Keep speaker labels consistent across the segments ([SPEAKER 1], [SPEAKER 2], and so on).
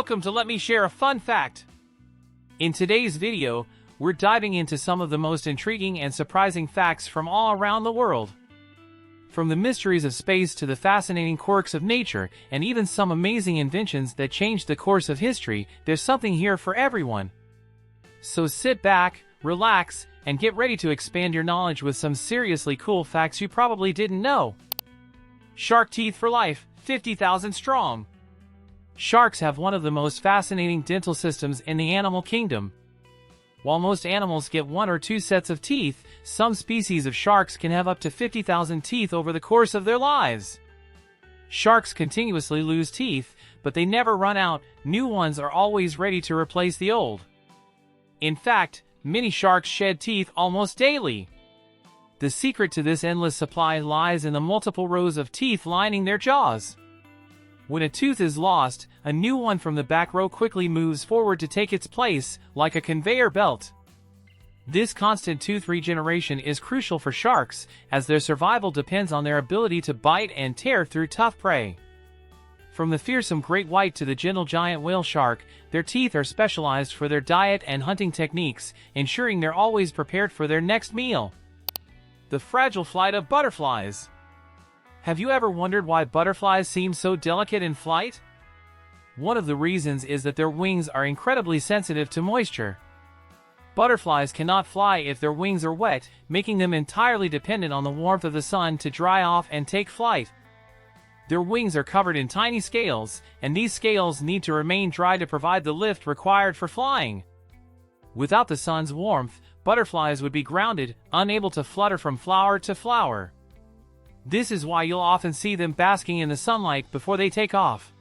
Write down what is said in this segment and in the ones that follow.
[SPEAKER 1] Welcome to Let Me Share a Fun Fact. In today's video, we're diving into some of the most intriguing and surprising facts from all around the world. From the mysteries of space to the fascinating quirks of nature, and even some amazing inventions that changed the course of history, there's something here for everyone. So sit back, relax, and get ready to expand your knowledge with some seriously cool facts you probably didn't know. Shark teeth for life, 50,000 strong. Sharks have one of the most fascinating dental systems in the animal kingdom. While most animals get one or two sets of teeth, some species of sharks can have up to 50,000 teeth over the course of their lives. Sharks continuously lose teeth, but they never run out. New ones are always ready to replace the old. In fact, many sharks shed teeth almost daily. The secret to this endless supply lies in the multiple rows of teeth lining their jaws. When a tooth is lost, a new one from the back row quickly moves forward to take its place, like a conveyor belt. This constant tooth regeneration is crucial for sharks, as their survival depends on their ability to bite and tear through tough prey. From the fearsome great white to the gentle giant whale shark, their teeth are specialized for their diet and hunting techniques, ensuring they're always prepared for their next meal. The fragile flight of butterflies. Have you ever wondered why butterflies seem so delicate in flight? One of the reasons is that their wings are incredibly sensitive to moisture. Butterflies cannot fly if their wings are wet, making them entirely dependent on the warmth of the sun to dry off and take flight. Their wings are covered in tiny scales, and these scales need to remain dry to provide the lift required for flying. Without the sun's warmth, butterflies would be grounded, unable to flutter from flower to flower. This is why you'll often see them basking in the sunlight before they take off.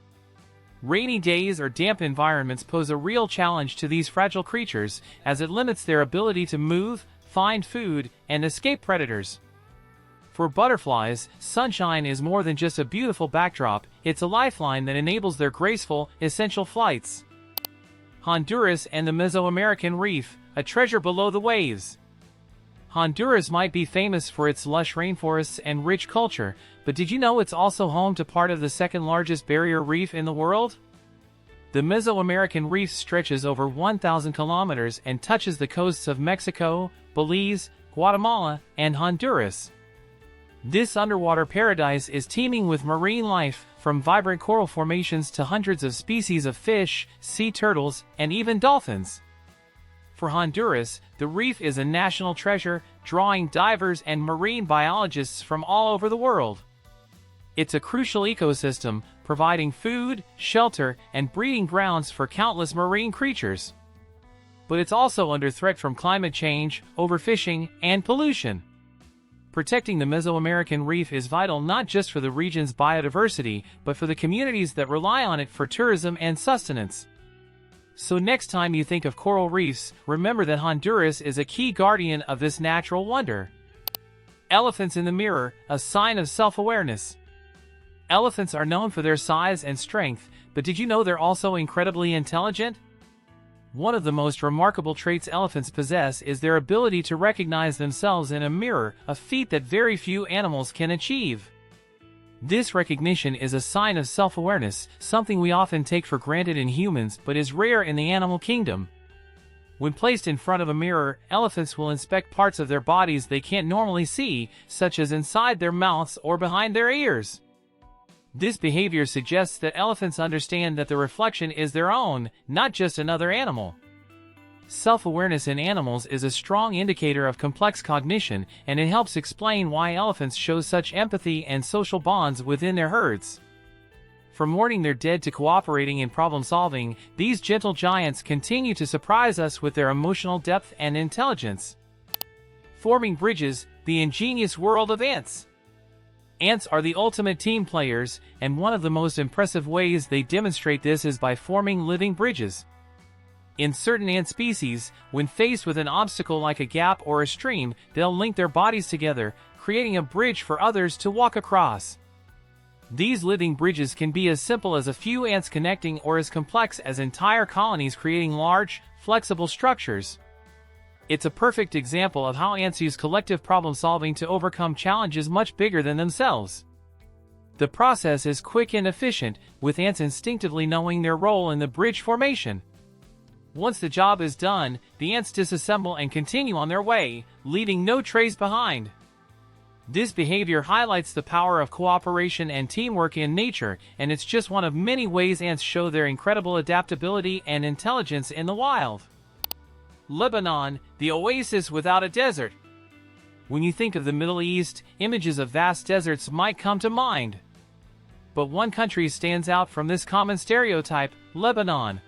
[SPEAKER 1] Rainy days or damp environments pose a real challenge to these fragile creatures, as it limits their ability to move, find food, and escape predators. For butterflies, sunshine is more than just a beautiful backdrop, it's a lifeline that enables their graceful, essential flights. Honduras and the Mesoamerican Reef, a treasure below the waves. Honduras might be famous for its lush rainforests and rich culture, but did you know it's also home to part of the second largest barrier reef in the world? The Mesoamerican Reef stretches over 1,000 kilometers and touches the coasts of Mexico, Belize, Guatemala, and Honduras. This underwater paradise is teeming with marine life, from vibrant coral formations to hundreds of species of fish, sea turtles, and even dolphins. For Honduras, the reef is a national treasure, drawing divers and marine biologists from all over the world. It's a crucial ecosystem, providing food, shelter, and breeding grounds for countless marine creatures. But it's also under threat from climate change, overfishing, and pollution. Protecting the Mesoamerican Reef is vital not just for the region's biodiversity, but for the communities that rely on it for tourism and sustenance. So next time you think of coral reefs, remember that Honduras is a key guardian of this natural wonder. Elephants in the mirror, a sign of self-awareness. Elephants are known for their size and strength, but did you know they're also incredibly intelligent? One of the most remarkable traits elephants possess is their ability to recognize themselves in a mirror, a feat that very few animals can achieve. This recognition is a sign of self-awareness, something we often take for granted in humans but is rare in the animal kingdom. When placed in front of a mirror, elephants will inspect parts of their bodies they can't normally see, such as inside their mouths or behind their ears. This behavior suggests that elephants understand that the reflection is their own, not just another animal. Self-awareness in animals is a strong indicator of complex cognition, and it helps explain why elephants show such empathy and social bonds within their herds. From mourning their dead to cooperating in problem-solving, these gentle giants continue to surprise us with their emotional depth and intelligence. Forming bridges, the ingenious world of ants. Ants are the ultimate team players, and one of the most impressive ways they demonstrate this is by forming living bridges. In certain ant species, when faced with an obstacle like a gap or a stream, they'll link their bodies together, creating a bridge for others to walk across. These living bridges can be as simple as a few ants connecting or as complex as entire colonies creating large, flexible structures. It's a perfect example of how ants use collective problem-solving to overcome challenges much bigger than themselves. The process is quick and efficient, with ants instinctively knowing their role in the bridge formation. Once the job is done, the ants disassemble and continue on their way, leaving no trace behind. This behavior highlights the power of cooperation and teamwork in nature, and it's just one of many ways ants show their incredible adaptability and intelligence in the wild. Lebanon, the oasis without a desert. When you think of the Middle East, images of vast deserts might come to mind. But one country stands out from this common stereotype: Lebanon.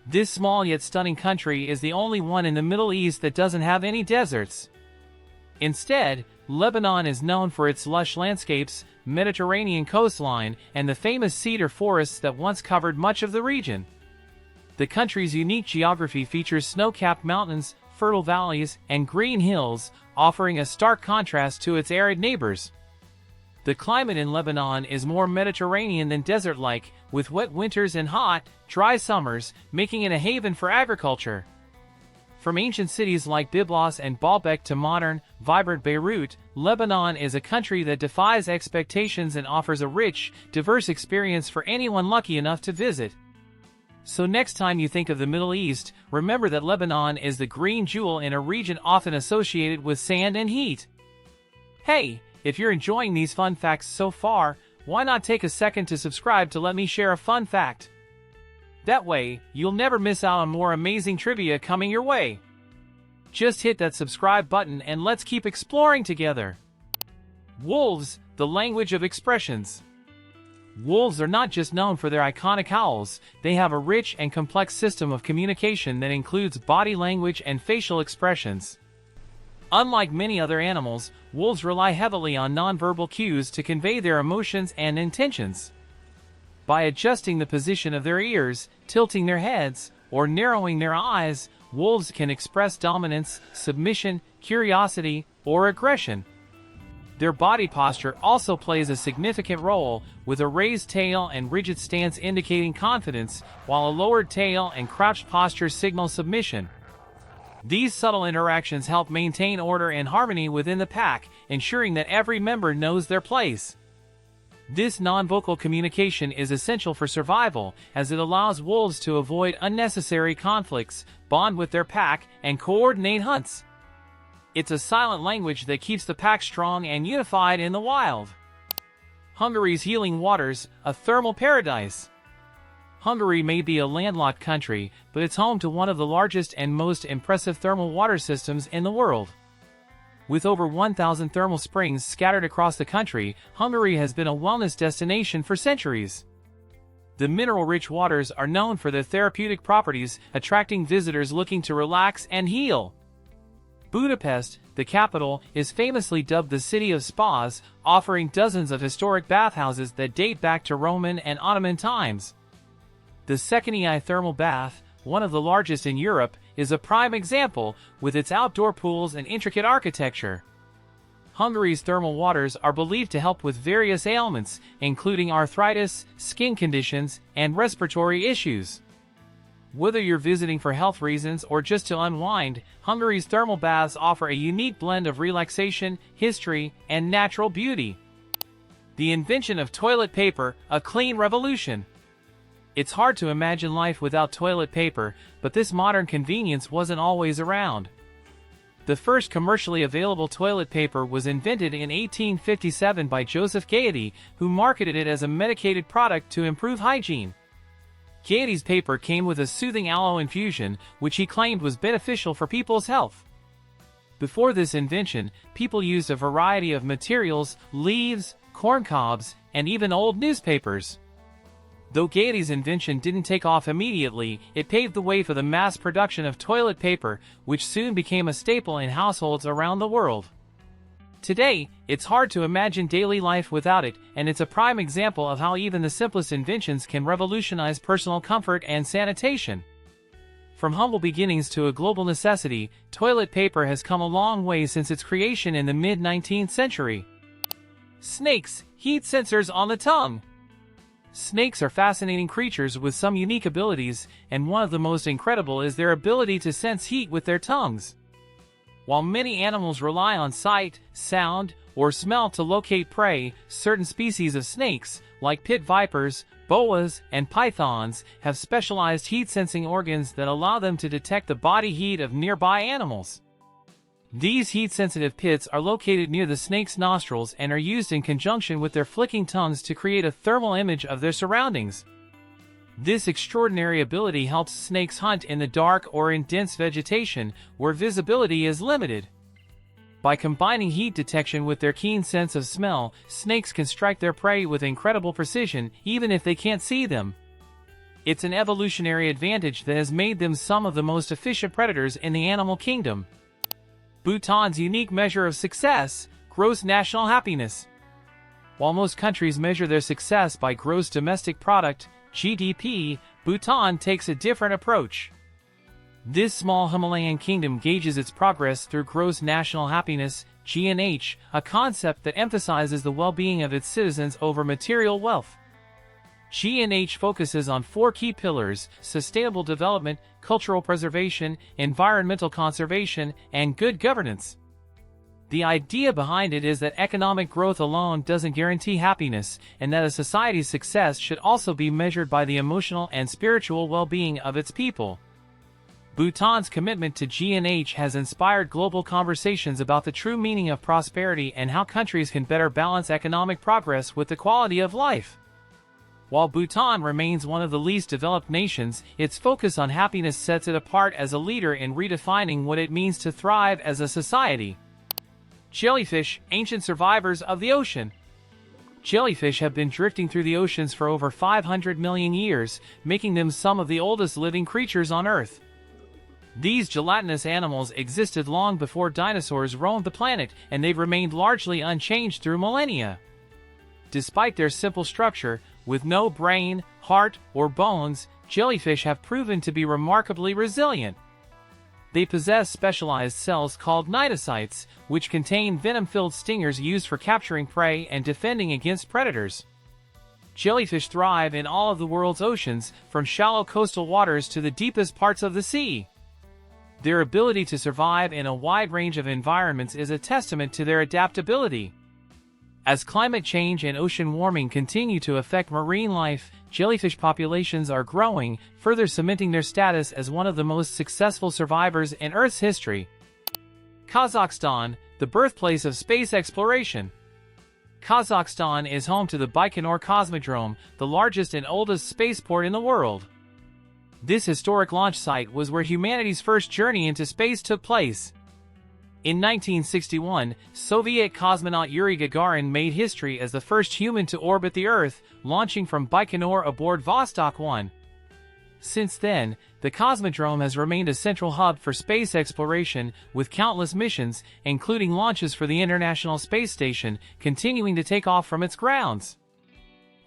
[SPEAKER 1] This small yet stunning country is the only one in the Middle East that doesn't have any deserts. Instead, Lebanon is known for its lush landscapes, Mediterranean coastline, and the famous cedar forests that once covered much of the region. The country's unique geography features snow-capped mountains, fertile valleys, and green hills, offering a stark contrast to its arid neighbors. The climate in Lebanon is more Mediterranean than desert-like, with wet winters and hot, dry summers, making it a haven for agriculture. From ancient cities like Byblos and Baalbek to modern, vibrant Beirut, Lebanon is a country that defies expectations and offers a rich, diverse experience for anyone lucky enough to visit. So next time you think of the Middle East, remember that Lebanon is the green jewel in a region often associated with sand and heat. Hey, if you're enjoying these fun facts so far, why not take a second to subscribe to let me share a fun fact? That way, you'll never miss out on more amazing trivia coming your way. Just hit that subscribe button and let's keep exploring together. Wolves, the language of expressions. Wolves are not just known for their iconic howls, they have a rich and complex system of communication that includes body language and facial expressions. Unlike many other animals, wolves rely heavily on nonverbal cues to convey their emotions and intentions. By adjusting the position of their ears, tilting their heads, or narrowing their eyes, wolves can express dominance, submission, curiosity, or aggression. Their body posture also plays a significant role, with a raised tail and rigid stance indicating confidence, while a lowered tail and crouched posture signal submission. These subtle interactions help maintain order and harmony within the pack, ensuring that every member knows their place. This non-vocal communication is essential for survival, as it allows wolves to avoid unnecessary conflicts, bond with their pack, and coordinate hunts. It's a silent language that keeps the pack strong and unified in the wild. Hungary's healing waters, a thermal paradise. Hungary may be a landlocked country, but it's home to one of the largest and most impressive thermal water systems in the world. With over 1,000 thermal springs scattered across the country, Hungary has been a wellness destination for centuries. The mineral-rich waters are known for their therapeutic properties, attracting visitors looking to relax and heal. Budapest, the capital, is famously dubbed the City of Spas, offering dozens of historic bathhouses that date back to Roman and Ottoman times. The Székely thermal bath, one of the largest in Europe, is a prime example, with its outdoor pools and intricate architecture. Hungary's thermal waters are believed to help with various ailments, including arthritis, skin conditions, and respiratory issues. Whether you're visiting for health reasons or just to unwind, Hungary's thermal baths offer a unique blend of relaxation, history, and natural beauty. The invention of toilet paper, a clean revolution. It's hard to imagine life without toilet paper, but this modern convenience wasn't always around. The first commercially available toilet paper was invented in 1857 by Joseph Gaiety, who marketed it as a medicated product to improve hygiene. Gaiety's paper came with a soothing aloe infusion, which he claimed was beneficial for people's health. Before this invention, people used a variety of materials, leaves, corn cobs, and even old newspapers. Though Gaiety's invention didn't take off immediately, it paved the way for the mass production of toilet paper, which soon became a staple in households around the world. Today, it's hard to imagine daily life without it, and it's a prime example of how even the simplest inventions can revolutionize personal comfort and sanitation. From humble beginnings to a global necessity, toilet paper has come a long way since its creation in the mid-19th century. Snakes, heat sensors on the tongue. Snakes are fascinating creatures with some unique abilities, and one of the most incredible is their ability to sense heat with their tongues. While many animals rely on sight, sound, or smell to locate prey, certain species of snakes, like pit vipers, boas, and pythons, have specialized heat-sensing organs that allow them to detect the body heat of nearby animals. These heat-sensitive pits are located near the snake's nostrils and are used in conjunction with their flicking tongues to create a thermal image of their surroundings. This extraordinary ability helps snakes hunt in the dark or in dense vegetation, where visibility is limited. By combining heat detection with their keen sense of smell, snakes can strike their prey with incredible precision, even if they can't see them. It's an evolutionary advantage that has made them some of the most efficient predators in the animal kingdom. Bhutan's unique measure of success: gross national happiness. While most countries measure their success by gross domestic product, GDP, Bhutan takes a different approach. This small Himalayan kingdom gauges its progress through gross national happiness, GNH, a concept that emphasizes the well-being of its citizens over material wealth. GNH focuses on 4 key pillars: sustainable development, cultural preservation, environmental conservation, and good governance. The idea behind it is that economic growth alone doesn't guarantee happiness, and that a society's success should also be measured by the emotional and spiritual well-being of its people. Bhutan's commitment to GNH has inspired global conversations about the true meaning of prosperity and how countries can better balance economic progress with the quality of life. While Bhutan remains one of the least developed nations, its focus on happiness sets it apart as a leader in redefining what it means to thrive as a society. Jellyfish, ancient survivors of the ocean. Jellyfish have been drifting through the oceans for over 500 million years, making them some of the oldest living creatures on Earth. These gelatinous animals existed long before dinosaurs roamed the planet, and they've remained largely unchanged through millennia. Despite their simple structure, with no brain, heart, or bones, jellyfish have proven to be remarkably resilient. They possess specialized cells called cnidocytes, which contain venom-filled stingers used for capturing prey and defending against predators. Jellyfish thrive in all of the world's oceans, from shallow coastal waters to the deepest parts of the sea. Their ability to survive in a wide range of environments is a testament to their adaptability. As climate change and ocean warming continue to affect marine life, jellyfish populations are growing, further cementing their status as one of the most successful survivors in Earth's history. Kazakhstan, the birthplace of space exploration. Kazakhstan is home to the Baikonur Cosmodrome, the largest and oldest spaceport in the world. This historic launch site was where humanity's first journey into space took place. In 1961, Soviet cosmonaut Yuri Gagarin made history as the first human to orbit the Earth, launching from Baikonur aboard Vostok 1. Since then, the Cosmodrome has remained a central hub for space exploration, with countless missions, including launches for the International Space Station, continuing to take off from its grounds.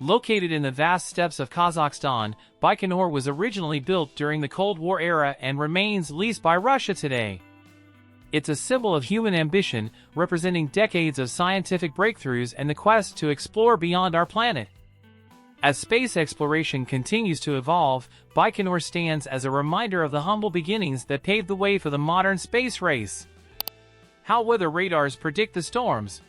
[SPEAKER 1] Located in the vast steppes of Kazakhstan, Baikonur was originally built during the Cold War era and remains leased by Russia today. It's a symbol of human ambition, representing decades of scientific breakthroughs and the quest to explore beyond our planet. As space exploration continues to evolve, Baikonur stands as a reminder of the humble beginnings that paved the way for the modern space race. How weather radars predict the storms.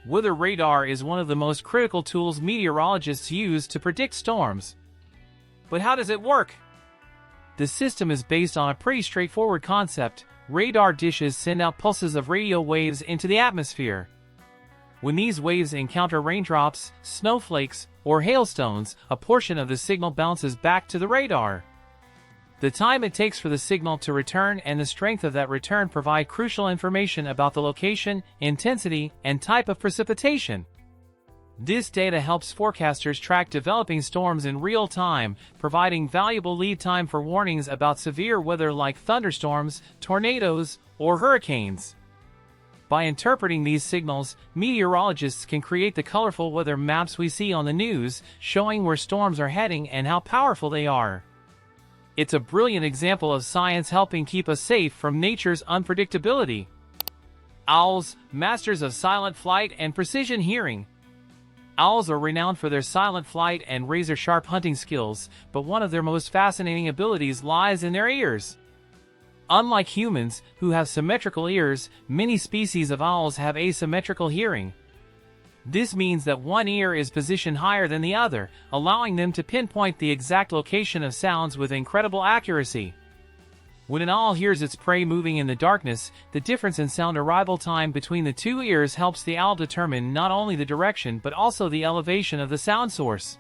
[SPEAKER 1] Weather radar is one of the most critical tools meteorologists use to predict storms. But how does it work? The system is based on a pretty straightforward concept. Radar dishes send out pulses of radio waves into the atmosphere. When these waves encounter raindrops, snowflakes, or hailstones, a portion of the signal bounces back to the radar. The time it takes for the signal to return and the strength of that return provide crucial information about the location, intensity, and type of precipitation. This data helps forecasters track developing storms in real time, providing valuable lead time for warnings about severe weather like thunderstorms, tornadoes, or hurricanes. By interpreting these signals, meteorologists can create the colorful weather maps we see on the news, showing where storms are heading and how powerful they are. It's a brilliant example of science helping keep us safe from nature's unpredictability. Owls, masters of silent flight and precision hearing. Owls are renowned for their silent flight and razor-sharp hunting skills, but one of their most fascinating abilities lies in their ears. Unlike humans, who have symmetrical ears, many species of owls have asymmetrical hearing. This means that one ear is positioned higher than the other, allowing them to pinpoint the exact location of sounds with incredible accuracy. When an owl hears its prey moving in the darkness, the difference in sound arrival time between the two ears helps the owl determine not only the direction but also the elevation of the sound source.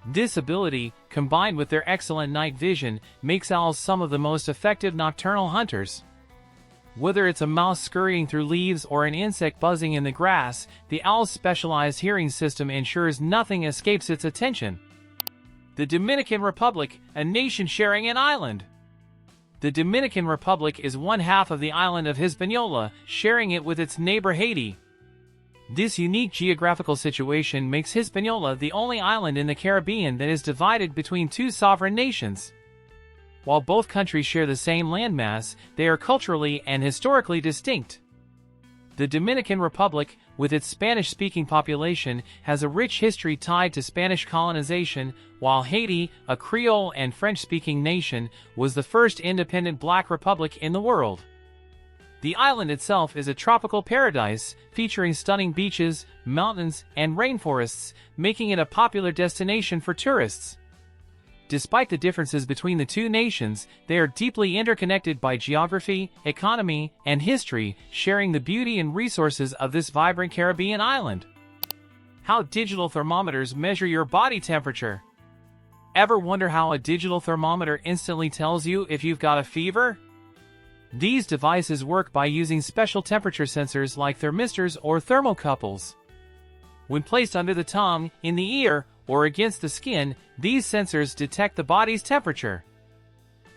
[SPEAKER 1] This ability, combined with their excellent night vision, makes owls some of the most effective nocturnal hunters. Whether it's a mouse scurrying through leaves or an insect buzzing in the grass, the owl's specialized hearing system ensures nothing escapes its attention. The Dominican Republic, a nation sharing an island. The Dominican Republic is one half of the island of Hispaniola, sharing it with its neighbor Haiti. This unique geographical situation makes Hispaniola the only island in the Caribbean that is divided between two sovereign nations. While both countries share the same landmass, they are culturally and historically distinct. The Dominican Republic, with its Spanish-speaking population, has a rich history tied to Spanish colonization, while Haiti, a Creole and French-speaking nation, was the first independent black republic in the world. The island itself is a tropical paradise, featuring stunning beaches, mountains, and rainforests, making it a popular destination for tourists. Despite the differences between the two nations, they are deeply interconnected by geography, economy, and history, sharing the beauty and resources of this vibrant Caribbean island. How digital thermometers measure your body temperature. Ever wonder how a digital thermometer instantly tells you if you've got a fever? These devices work by using special temperature sensors like thermistors or thermocouples. When placed under the tongue, in the ear, or against the skin, these sensors detect the body's temperature.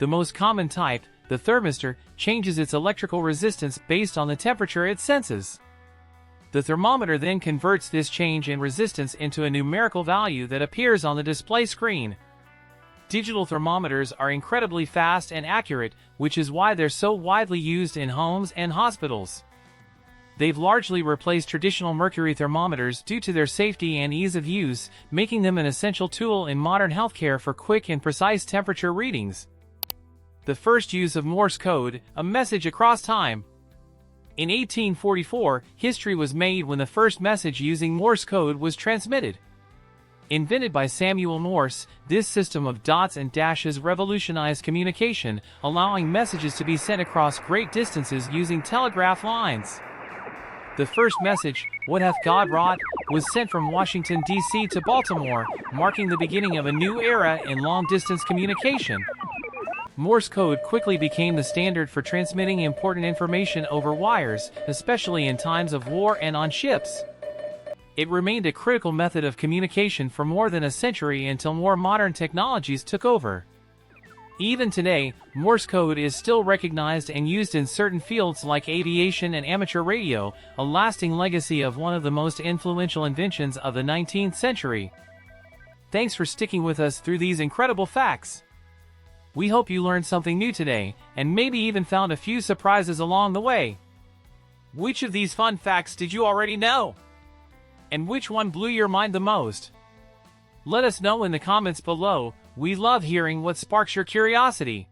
[SPEAKER 1] The most common type, the thermistor, changes its electrical resistance based on the temperature it senses. The thermometer then converts this change in resistance into a numerical value that appears on the display screen. Digital thermometers are incredibly fast and accurate, which is why they're so widely used in homes and hospitals. They've largely replaced traditional mercury thermometers due to their safety and ease of use, making them an essential tool in modern healthcare for quick and precise temperature readings. The first use of Morse code, a message across time. In 1844, history was made when the first message using Morse code was transmitted. Invented by Samuel Morse, this system of dots and dashes revolutionized communication, allowing messages to be sent across great distances using telegraph lines. The first message, "What hath God wrought?" was sent from Washington, D.C. to Baltimore, marking the beginning of a new era in long-distance communication. Morse code quickly became the standard for transmitting important information over wires, especially in times of war and on ships. It remained a critical method of communication for more than a century until more modern technologies took over. Even today, Morse code is still recognized and used in certain fields like aviation and amateur radio, a lasting legacy of one of the most influential inventions of the 19th century. Thanks for sticking with us through these incredible facts. We hope you learned something new today, and maybe even found a few surprises along the way. Which of these fun facts did you already know? And which one blew your mind the most? Let us know in the comments below. We love hearing what sparks your curiosity.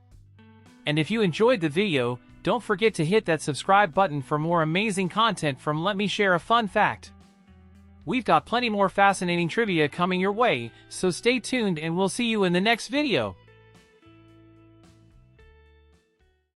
[SPEAKER 1] And if you enjoyed the video, don't forget to hit that subscribe button for more amazing content from Let Me Share a Fun Fact. We've got plenty more fascinating trivia coming your way, so stay tuned and we'll see you in the next video.